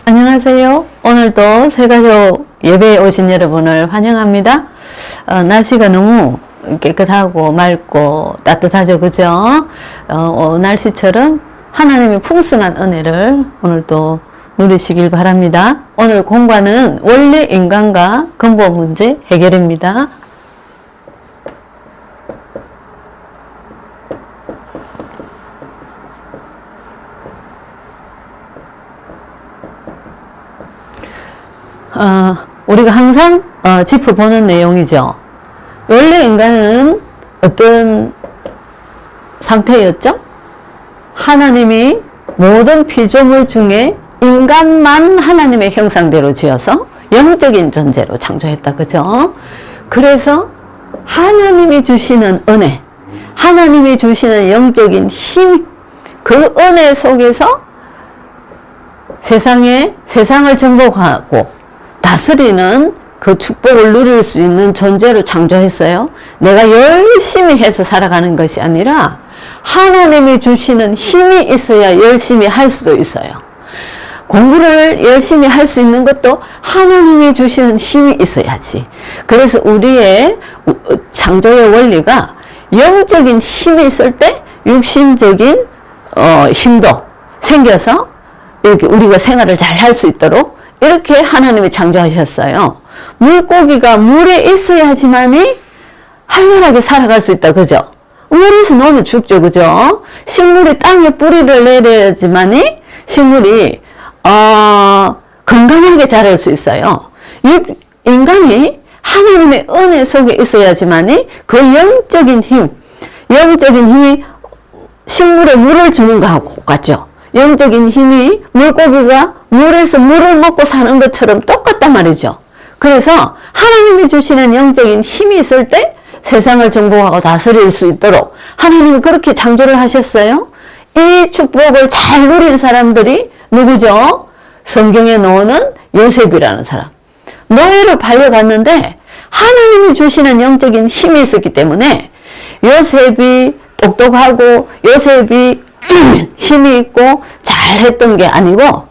안녕하세요. 오늘도 새가족 예배에 오신 여러분을 환영합니다. 날씨가 너무 깨끗하고 맑고 따뜻하죠, 그죠? 날씨처럼 하나님의 풍성한 은혜를 오늘도 누리시길 바랍니다. 오늘 공부하는 원래 인간과 근본 문제 해결입니다. 우리가 항상 짚어보는 내용이죠. 원래 인간은 어떤 상태였죠? 하나님이 모든 피조물 중에 인간만 하나님의 형상대로 지어서 영적인 존재로 창조했다. 그죠? 그래서 하나님이 주시는 은혜, 하나님이 주시는 영적인 힘, 그 은혜 속에서 세상을 정복하고 다스리는 그 축복을 누릴 수 있는 존재로 창조했어요. 내가 열심히 해서 살아가는 것이 아니라 하나님이 주시는 힘이 있어야 열심히 할 수도 있어요. 공부를 열심히 할 수 있는 것도 하나님이 주시는 힘이 있어야지. 그래서 우리의 창조의 원리가 영적인 힘이 있을 때 육신적인 힘도 생겨서 이렇게 우리가 생활을 잘 할 수 있도록 이렇게 하나님이 창조하셨어요. 물고기가 물에 있어야지만이 활발하게 살아갈 수 있다. 그죠? 물에서 놓으면 죽죠. 그죠? 식물이 땅에 뿌리를 내려야지만이 식물이 건강하게 자랄 수 있어요. 인간이 하나님의 은혜 속에 있어야지만이 그 영적인 힘이 식물에 물을 주는 것하고 똑같죠. 영적인 힘이 물고기가 물에서 물을 먹고 사는 것처럼 똑같단 말이죠. 그래서 하나님이 주시는 영적인 힘이 있을 때 세상을 정복하고 다스릴 수 있도록 하나님이 그렇게 창조를 하셨어요. 이 축복을 잘 누린 사람들이 누구죠? 성경에 나오는 요셉이라는 사람. 노예로 팔려갔는데 하나님이 주시는 영적인 힘이 있었기 때문에 요셉이 똑똑하고 요셉이 힘이 있고 잘했던 게 아니고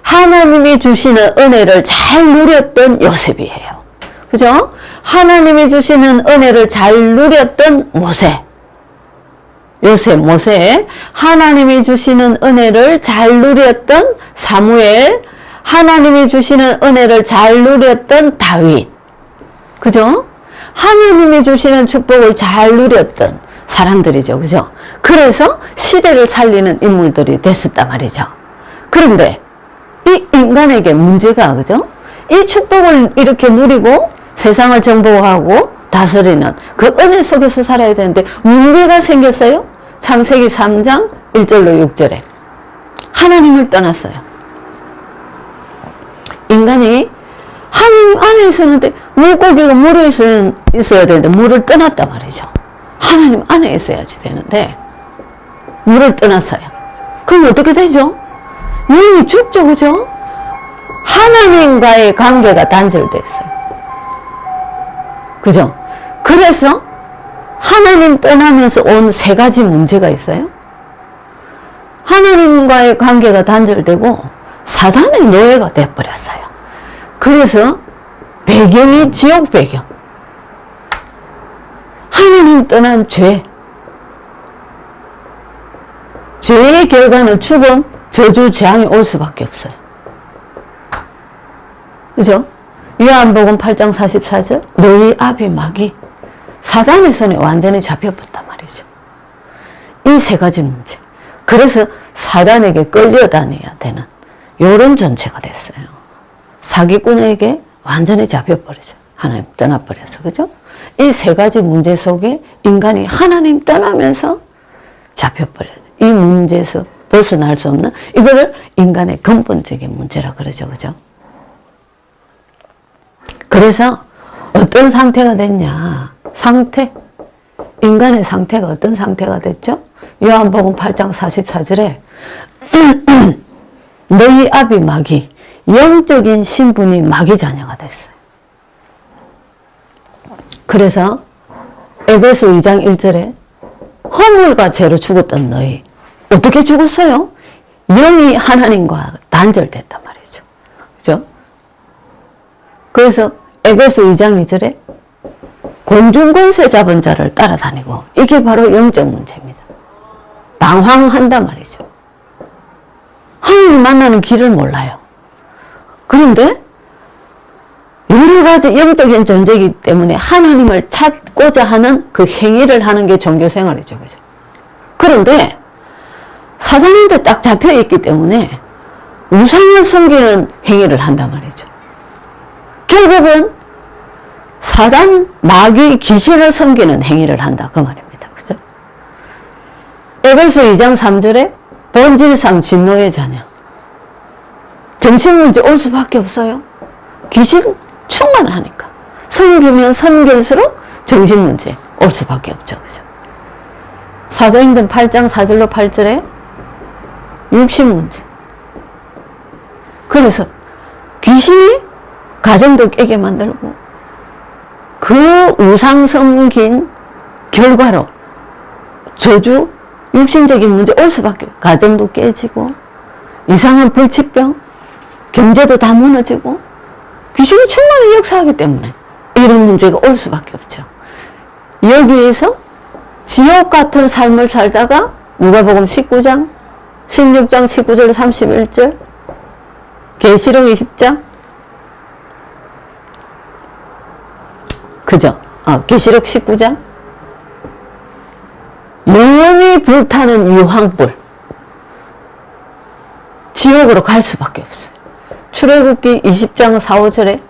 하나님이 주시는 은혜를 잘 누렸던 요셉이에요. 그죠? 하나님이 주시는 은혜를 잘 누렸던 모세. 하나님이 주시는 은혜를 잘 누렸던 사무엘. 하나님이 주시는 은혜를 잘 누렸던 다윗. 그죠? 하나님이 주시는 축복을 잘 누렸던 사람들이죠. 그죠? 그래서 시대를 살리는 인물들이 됐었단 말이죠. 그런데 이 인간에게 문제가, 그죠? 이 축복을 이렇게 누리고 세상을 정복하고 다스리는 그 은혜 속에서 살아야 되는데 문제가 생겼어요. 창세기 3장 1절로 6절에 하나님을 떠났어요. 인간이 하나님 안에 있었는데 물고기가 물에 있어야 되는데 물을 떠났단 말이죠. 하나님 안에 있어야지 되는데 물을 떠났어요. 그럼 어떻게 되죠? 영이 죽죠. 그죠? 하나님과의 관계가 단절됐어요. 그죠? 그래서 하나님 떠나면서 온 세 가지 문제가 있어요. 하나님과의 관계가 단절되고 사단의 노예가 되어버렸어요. 그래서 배경이 지옥 배경. 하나님 떠난 죄. 죄의 결과는 죽음, 저주, 재앙이 올 수밖에 없어요. 그죠? 요한복음 8장 44절 너희 아비 마귀 사단의 손에 완전히 잡혀버렸단 말이죠. 이 세 가지 문제. 그래서 사단에게 끌려다녀야 되는 이런 존재가 됐어요. 사기꾼에게 완전히 잡혀버리죠. 하나님 떠나버려서. 그죠? 이 세 가지 문제 속에 인간이 하나님 떠나면서 잡혀버려요. 이 문제에서 벗어날 수 없는 이거를 인간의 근본적인 문제라 그러죠. 그죠? 그래서 어떤 상태가 됐냐? 인간의 상태가 어떤 상태가 됐죠? 요한복음 8장 44절에 너희 아비 마귀, 영적인 신분이 마귀 자녀가 됐어요. 그래서 에베소 2장 1절에 허물과 죄로 죽었던 너희 어떻게 죽었어요? 영이 하나님과 단절됐단 말이죠. 그죠? 그래서 에베소 2장 2절에 공중권세 잡은 자를 따라다니고, 이게 바로 영적 문제입니다. 방황한단 말이죠. 하나님 만나는 길을 몰라요. 그런데 여러 가지 영적인 존재이기 때문에 하나님을 찾고자 하는 그 행위를 하는 게 종교 생활이죠. 그죠? 그런데 사장한테 딱 잡혀 있기 때문에 우상을 섬기는 행위를 한단 말이죠. 결국은 사단, 마귀, 귀신을 섬기는 행위를 한다. 그 말입니다. 그죠? 에베소 2장 3절에 본질상 진노의 자녀. 정신문제 올 수밖에 없어요. 귀신 충만하니까. 섬기면 섬길수록 정신문제 올 수밖에 없죠. 그죠? 사도행전 8장 4절로 8절에 육신문제. 그래서 귀신이 가정도 깨게 만들고 그 우상 섬긴 결과로 저주, 육신적인 문제 올 수밖에 없어요. 가정도 깨지고 이상한 불치병, 경제도 다 무너지고 귀신이 충만히 역사하기 때문에 이런 문제가 올 수밖에 없죠. 여기에서 지옥 같은 삶을 살다가 누가복음 19장, 16장 19절 31절, 계시록 20장, 그죠? 계시록 19장, 영원히 불타는 유황불, 지옥으로 갈 수밖에 없어요. 출애굽기 20장 4, 5절에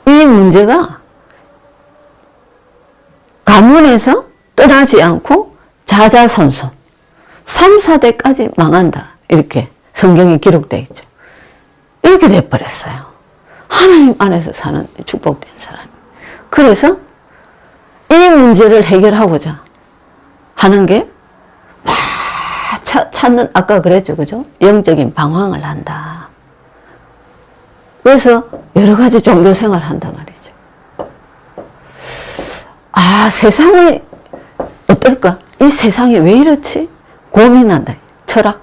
이 문제가 가문에서 떠나지 않고 자자손손 3, 4대까지 망한다. 이렇게 성경에 기록되어 있죠. 이렇게 돼버렸어요. 하나님 안에서 사는 축복된 사람. 그래서 이 문제를 해결하고자 하는 게 막 찾는, 아까 그랬죠. 그죠? 영적인 방황을 한다. 그래서 여러 가지 종교 생활을 한단 말이죠. 세상이 어떨까? 이 세상이 왜 이렇지? 고민한다. 철학.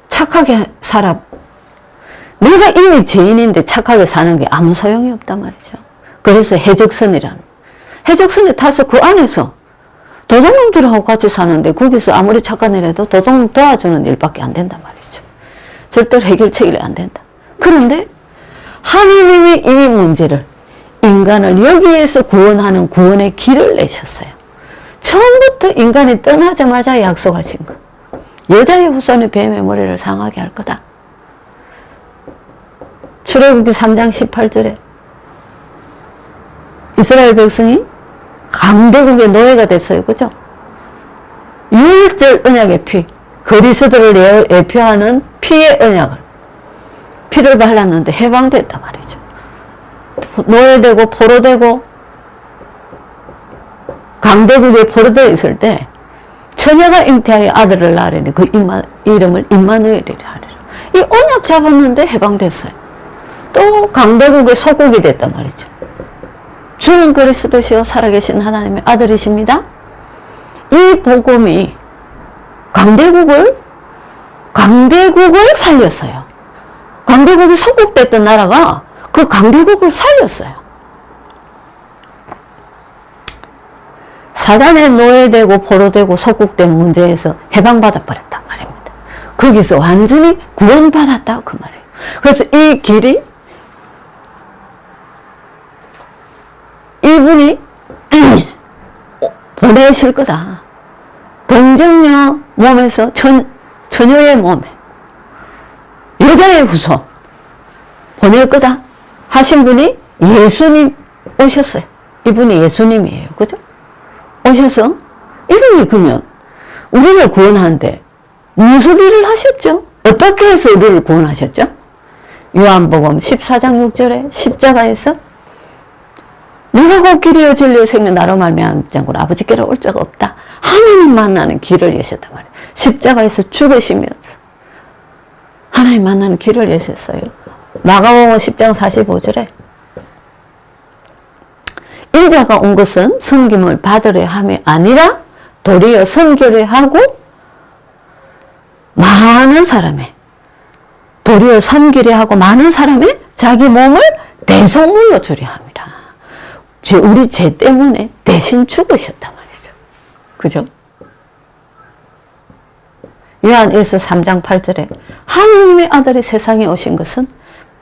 착하게 살아. 내가 이미 죄인인데 착하게 사는 게 아무 소용이 없단 말이죠. 그래서 해적선이라는. 해적선에 타서 그 안에서 도둑놈들하고 같이 사는데 거기서 아무리 착한 일해도 도둑놈 도와주는 일밖에 안 된단 말이죠. 절대로 해결책이 안 된다. 그런데 하나님이 이 문제를, 인간을 여기에서 구원하는 구원의 길을 내셨어요. 처음부터 인간이 떠나자마자 약속하신 것. 여자의 후손이 뱀의 머리를 상하게 할 거다. 출애굽기 3장 18절에 이스라엘 백성이 강대국의 노예가 됐어요. 그죠? 유일절 언약의 피, 그리스도를 예표하는 피의 언약을, 피를 발랐는데 해방됐단 말이죠. 노예되고 포로되고 강대국에 포로되어 있을 때 처녀가 잉태하여 아들을 낳으려니 그 이름을 임마누엘이라 하리라. 이 언약 잡았는데 해방됐어요. 또 강대국의 소국이 됐단 말이죠. 주는 그리스도시요 살아계신 하나님의 아들이십니다. 이 복음이 강대국을 살렸어요. 강대국이 소국됐던 나라가 그 강대국을 살렸어요. 사단에 노예되고 포로되고 소국된 문제에서 해방받아 버렸단 말입니다. 거기서 완전히 구원받았다 그 말이에요. 그래서 이 길이 이분이 보내실 거다. 동정녀 몸에서 처녀의 몸에 여자의 후손 보낼 거다 하신 분이 예수님 오셨어요. 이분이 예수님이에요. 그죠? 오셔서 이분이 그러면 우리를 구원하는데 무슨 일을 하셨죠? 어떻게 해서 우리를 구원하셨죠? 요한복음 14장 6절에 십자가에서 내가 곧 길이요 진리요 생명 나로 말미암지 않고는 아버지께로 올 자가 없다. 하나님 만나는 길을 여셨단 말이에요. 십자가에서 죽으시면서 하나님 만나는 길을 여셨어요. 마가복음 10장 45절에 인자가 온 것은 섬김을 받으려 함이 아니라 도리어 섬기려 하고 많은 사람의, 도리어 섬기려 하고 많은 사람의 자기 몸을 대속물로 주려 합니다. 우리 죄 때문에 대신 죽으셨단 말이죠. 그죠? 요한 1서 3장 8절에 하나님의 아들이 세상에 오신 것은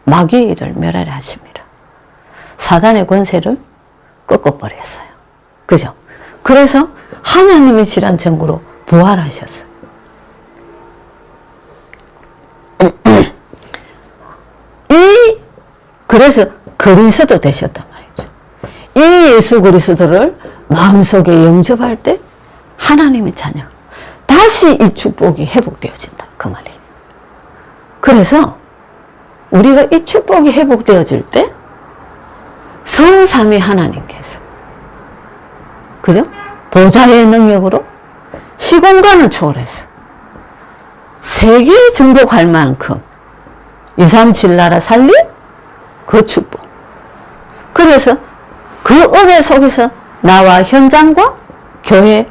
마귀의 일을 멸하려 하십니다. 사단의 권세를 꺾어버렸어요. 그죠? 그래서 하나님의 질환 전구로 부활하셨어요. 그래서 그리스도 되셨단 말이죠. 이 예수 그리스도를 마음속에 영접할 때 하나님의 자녀가 다시 이 축복이 회복되어진다. 그 말이에요. 그래서 우리가 이 축복이 회복되어질 때 성삼위 하나님께서, 그죠? 보좌의 능력으로 시공간을 초월해서 세계 정복할 만큼 237 나라 살릴 그 축복. 그래서 그 은혜 속에서 나와 현장과 교회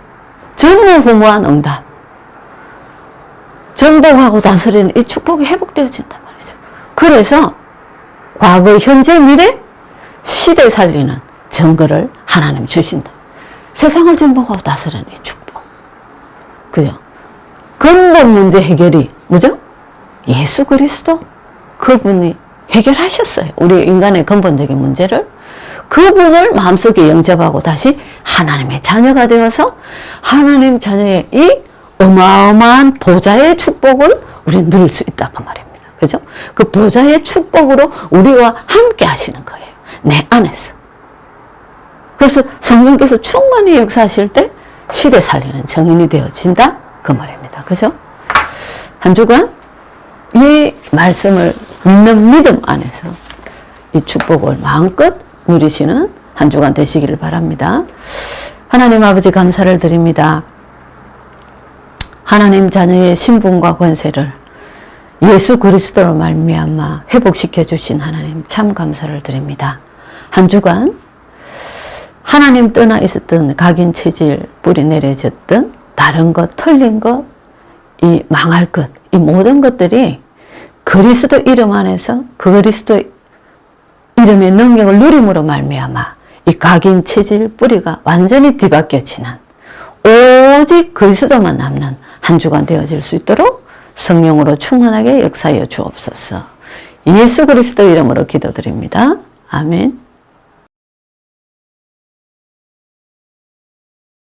전무후무한 응답, 정복하고 다스리는 이 축복이 회복되어진단 말이죠. 그래서 과거, 현재, 미래 시대 살리는 증거를 하나님 주신다. 세상을 정복하고 다스리는 이 축복. 그죠? 근본 문제 해결이 뭐죠? 예수 그리스도 그분이 해결하셨어요. 우리 인간의 근본적인 문제를. 그분을 마음속에 영접하고 다시 하나님의 자녀가 되어서 하나님 자녀의 이 어마어마한 보좌의 축복을 우리는 누릴 수 있다 그 말입니다. 그죠? 그 보좌의 축복으로 우리와 함께 하시는 거예요. 내 안에서. 그래서 성령께서 충만히 역사하실 때 시대 살리는 증인이 되어진다 그 말입니다. 그죠? 한 주간 이 말씀을 믿는 믿음 안에서 이 축복을 마음껏 누리시는 한 주간 되시기를 바랍니다. 하나님 아버지 감사를 드립니다. 하나님 자녀의 신분과 권세를 예수 그리스도로 말미암아 회복시켜 주신 하나님 참 감사를 드립니다. 한 주간 하나님 떠나 있었던 각인 체질 뿌리 내려졌던 다른 것, 틀린 것, 이 망할 것, 이 모든 것들이 그리스도 이름 안에서 그 그리스도 이름의 능력을 누림으로 말미암아 이 각인 체질 뿌리가 완전히 뒤바뀌어지는 오직 그리스도만 남는 한 주간 되어질 수 있도록 성령으로 충만하게 역사하여 주옵소서. 예수 그리스도 이름으로 기도드립니다. 아멘.